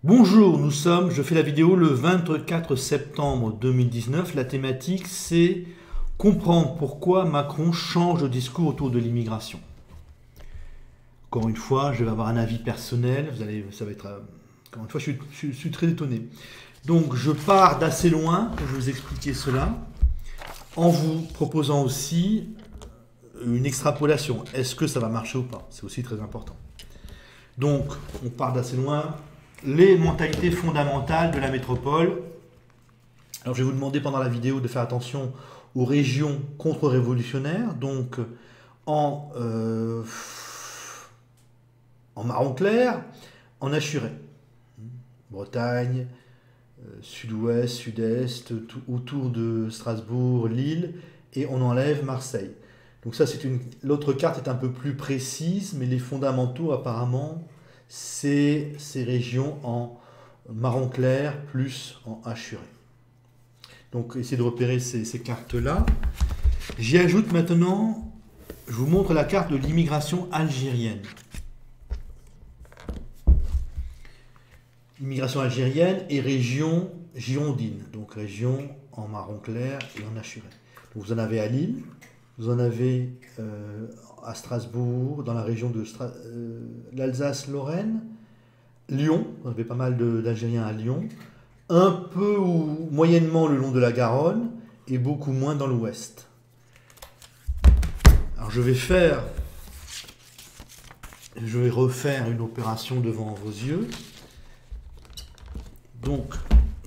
Bonjour, je fais la vidéo le 24 septembre 2019. La thématique, c'est comprendre pourquoi Macron change de discours autour de l'immigration. Encore une fois, je vais avoir un avis personnel. Ça va être, encore une fois, je suis très étonné. Donc, je pars d'assez loin pour vous expliquer cela, en vous proposant aussi une extrapolation. Est-ce que ça va marcher ou pas? C'est aussi très important. Donc, on part d'assez loin. Les mentalités fondamentales de la métropole. Alors, je vais vous demander pendant la vidéo de faire attention aux régions contre-révolutionnaires. Donc, en marron clair, en assuré. Bretagne, sud-ouest, sud-est, autour de Strasbourg, Lille, et on enlève Marseille. Donc ça, l'autre carte est un peu plus précise, mais les fondamentaux, apparemment, c'est ces régions en marron clair plus en hachuré. Donc, essayez de repérer ces cartes-là. J'y ajoute maintenant, je vous montre la carte de l'immigration algérienne. Immigration algérienne et région girondine, donc région en marron clair et en hachuré. Donc vous en avez à Lille, vous en avez à Strasbourg, dans la région de l'Alsace-Lorraine, Lyon, vous avez pas mal d'Algériens à Lyon, un peu ou moyennement le long de la Garonne et beaucoup moins dans l'ouest. Alors je vais refaire une opération devant vos yeux. Donc,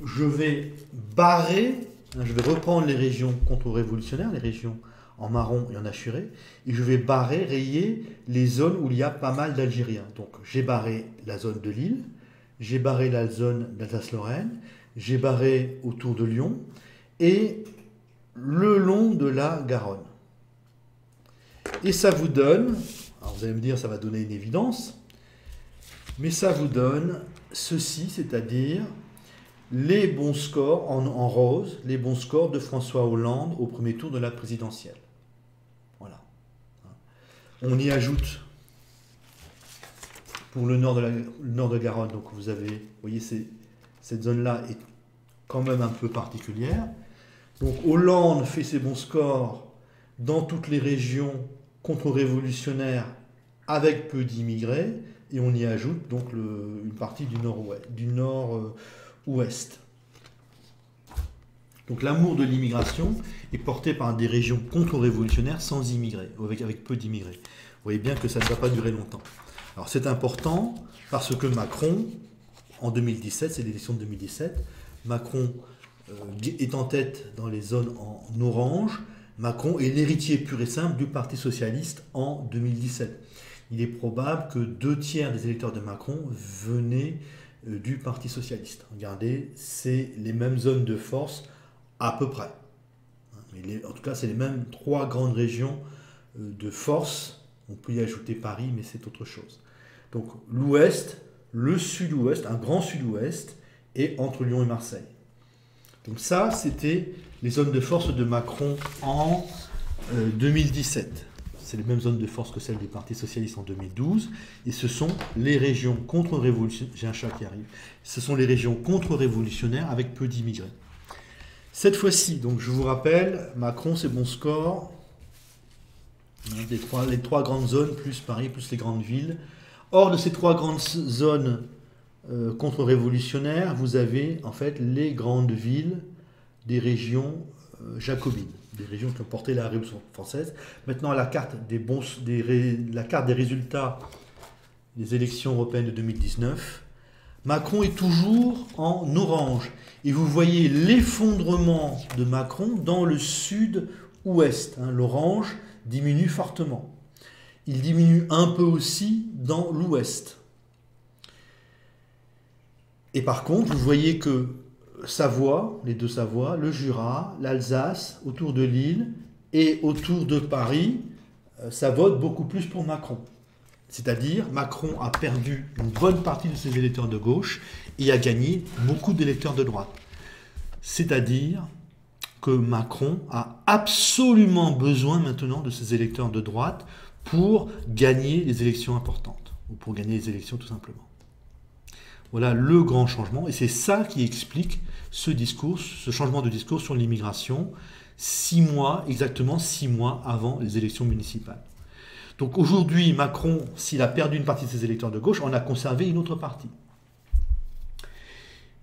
je vais barrer, je vais reprendre les régions contre-révolutionnaires, les régions en marron et en hachuré, et je vais barrer, rayer les zones où il y a pas mal d'Algériens. Donc, j'ai barré la zone de Lille, j'ai barré la zone d'Alsace-Lorraine, j'ai barré autour de Lyon, et le long de la Garonne. Et ça vous donne, alors vous allez me dire ça va donner une évidence, mais ça vous donne ceci, c'est-à-dire les bons scores en rose, les bons scores de François Hollande au premier tour de la présidentielle. Voilà. On y ajoute pour le nord de Garonne, donc vous voyez, cette zone-là est quand même un peu particulière. Donc Hollande fait ses bons scores dans toutes les régions contre-révolutionnaires avec peu d'immigrés, et on y ajoute donc une partie du nord-ouest. Donc l'amour de l'immigration est porté par des régions contre-révolutionnaires sans immigrés, avec peu d'immigrés. Vous voyez bien que ça ne va pas durer longtemps. Alors c'est important parce que Macron, en 2017, c'est l'élection de 2017, Macron est en tête dans les zones en orange. Macron est l'héritier pur et simple du Parti socialiste en 2017. Il est probable que 2/3 des électeurs de Macron venaient du Parti socialiste. Regardez, c'est les mêmes zones de force à peu près. En tout cas, c'est les mêmes 3 grandes régions de force. On peut y ajouter Paris, mais c'est autre chose. Donc l'ouest, le sud-ouest, un grand sud-ouest, et entre Lyon et Marseille. Donc ça, c'était les zones de force de Macron en 2017. C'est les mêmes zones de force que celles du Parti socialiste en 2012. Et ce sont les régions contre-révolutionnaires. J'ai un chat qui arrive. Ce sont les régions contre-révolutionnaires avec peu d'immigrés. Cette fois-ci, donc je vous rappelle, Macron, c'est bon score. Les 3 grandes zones, plus Paris, plus les grandes villes. Hors de ces 3 grandes zones contre-révolutionnaires, vous avez en fait les grandes villes des régions jacobines, des régions qui ont porté la Révolution française. Maintenant, la carte des résultats des élections européennes de 2019, Macron est toujours en orange. Et vous voyez l'effondrement de Macron dans le sud-ouest. L'orange diminue fortement. Il diminue un peu aussi dans l'ouest. Et par contre, vous voyez que Savoie, les 2 Savoies, le Jura, l'Alsace, autour de Lille et autour de Paris, ça vote beaucoup plus pour Macron. C'est-à-dire, Macron a perdu une bonne partie de ses électeurs de gauche et a gagné beaucoup d'électeurs de droite. C'est-à-dire que Macron a absolument besoin maintenant de ses électeurs de droite pour gagner les élections importantes, ou pour gagner les élections tout simplement. Voilà le grand changement, et c'est ça qui explique ce discours, ce changement de discours sur l'immigration, exactement 6 mois avant les élections municipales. Donc aujourd'hui, Macron, s'il a perdu une partie de ses électeurs de gauche, en a conservé une autre partie.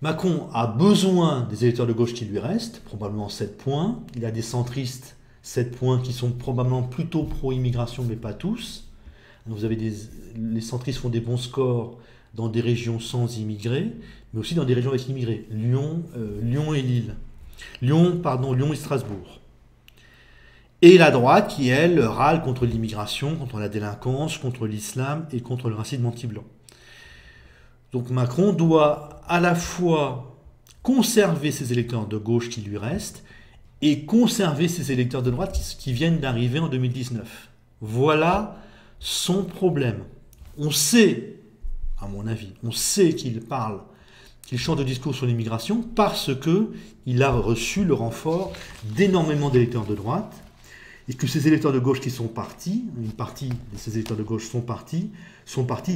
Macron a besoin des électeurs de gauche qui lui restent, probablement 7 points. Il a des centristes, 7 points, qui sont probablement plutôt pro-immigration, mais pas tous. Donc vous avez les centristes font des bons scores dans des régions sans immigrés, mais aussi dans des régions avec immigrés. Lyon et Lille. Lyon et Strasbourg. Et la droite qui, elle, râle contre l'immigration, contre la délinquance, contre l'islam et contre le racisme anti-blanc. Donc Macron doit à la fois conserver ses électeurs de gauche qui lui restent et conserver ses électeurs de droite qui viennent d'arriver en 2019. Voilà son problème. On sait, à mon avis, qu'il change de discours sur l'immigration parce qu'il a reçu le renfort d'énormément d'électeurs de droite et que ces électeurs de gauche qui sont partis, une partie de ces électeurs de gauche sont partis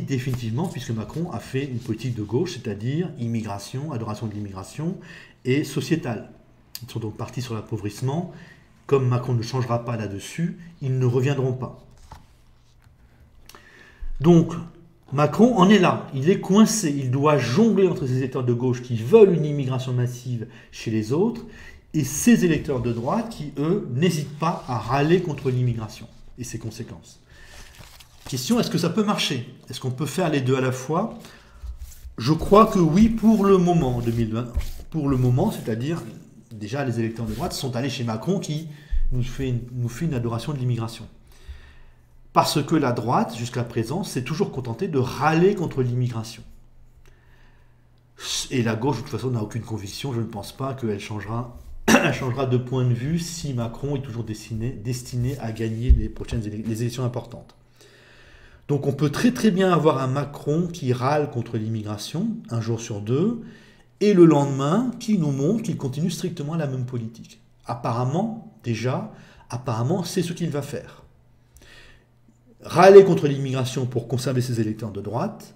définitivement puisque Macron a fait une politique de gauche, c'est-à-dire immigration, adoration de l'immigration et sociétale. Ils sont donc partis sur l'appauvrissement. Comme Macron ne changera pas là-dessus, ils ne reviendront pas. Donc, Macron en est là, il est coincé, il doit jongler entre ces électeurs de gauche qui veulent une immigration massive chez les autres et ces électeurs de droite qui, eux, n'hésitent pas à râler contre l'immigration et ses conséquences. Question, est-ce que ça peut marcher? Est-ce qu'on peut faire les deux à la fois? Je crois que oui, pour le moment, 2020. Pour le moment, c'est-à-dire, déjà, les électeurs de droite sont allés chez Macron qui nous fait une adoration de l'immigration. Parce que la droite, jusqu'à présent, s'est toujours contentée de râler contre l'immigration. Et la gauche, de toute façon, n'a aucune conviction. Je ne pense pas qu'elle changera de point de vue si Macron est toujours destiné à gagner les élections importantes. Donc on peut très très bien avoir un Macron qui râle contre l'immigration, un jour sur deux, et le lendemain, qui nous montre qu'il continue strictement la même politique. Apparemment, c'est ce qu'il va faire. Râler contre l'immigration pour conserver ses électeurs de droite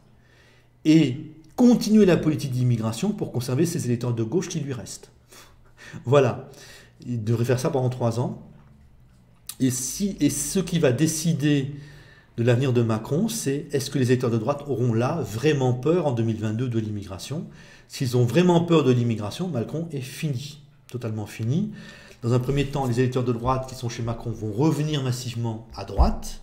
et continuer la politique d'immigration pour conserver ses électeurs de gauche qui lui restent. Voilà. Il devrait faire ça pendant 3 ans. Et ce qui va décider de l'avenir de Macron, c'est est-ce que les électeurs de droite auront là vraiment peur en 2022 de l'immigration? S'ils ont vraiment peur de l'immigration, Macron est fini, totalement fini. Dans un premier temps, les électeurs de droite qui sont chez Macron vont revenir massivement à droite.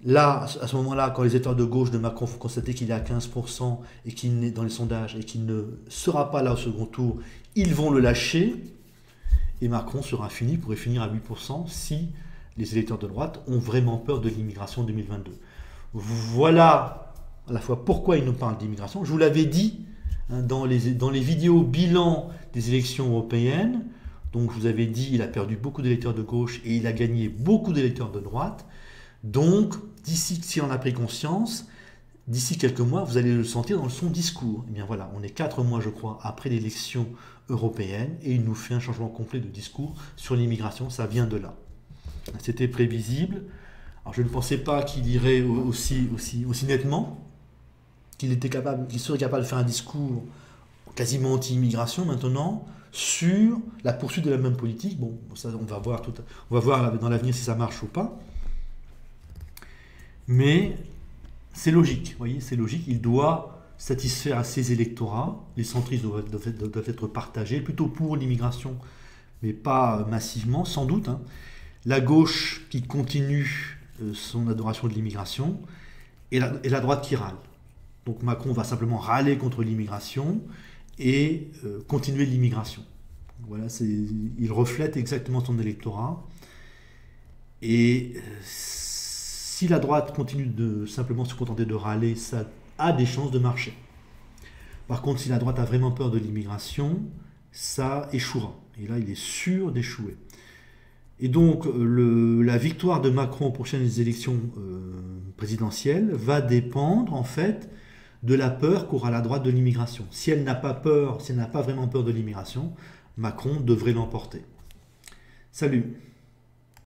Là, à ce moment-là, quand les électeurs de gauche de Macron font constater qu'il est à 15% et qu'il n'est dans les sondages et qu'il ne sera pas là au second tour, ils vont le lâcher et Macron pourrait finir à 8% si les électeurs de droite ont vraiment peur de l'immigration en 2022. Voilà à la fois pourquoi il nous parle d'immigration. Je vous l'avais dit dans les vidéos bilan des élections européennes. Donc je vous avais dit il a perdu beaucoup d'électeurs de gauche et il a gagné beaucoup d'électeurs de droite. Donc, si on a pris conscience, d'ici quelques mois, vous allez le sentir dans son discours. Et bien voilà, on est 4 mois, je crois, après l'élection européenne et il nous fait un changement complet de discours sur l'immigration. Ça vient de là. C'était prévisible. Alors, je ne pensais pas qu'il irait aussi nettement, qu'il serait capable de faire un discours quasiment anti-immigration maintenant sur la poursuite de la même politique. Bon, ça, on va voir dans l'avenir si ça marche ou pas. Mais c'est logique, vous voyez, c'est logique. Il doit satisfaire à ses électorats. Les centristes doivent être partagés, plutôt pour l'immigration, mais pas massivement, sans doute. La gauche qui continue son adoration de l'immigration et la droite qui râle. Donc Macron va simplement râler contre l'immigration et continuer l'immigration. Voilà, il reflète exactement son électorat. Et si la droite continue de simplement se contenter de râler, ça a des chances de marcher. Par contre, si la droite a vraiment peur de l'immigration, ça échouera. Et là, il est sûr d'échouer. Et donc, la victoire de Macron aux prochaines élections présidentielles va dépendre, en fait, de la peur qu'aura la droite de l'immigration. Si elle n'a pas peur, si elle n'a pas vraiment peur de l'immigration, Macron devrait l'emporter. Salut!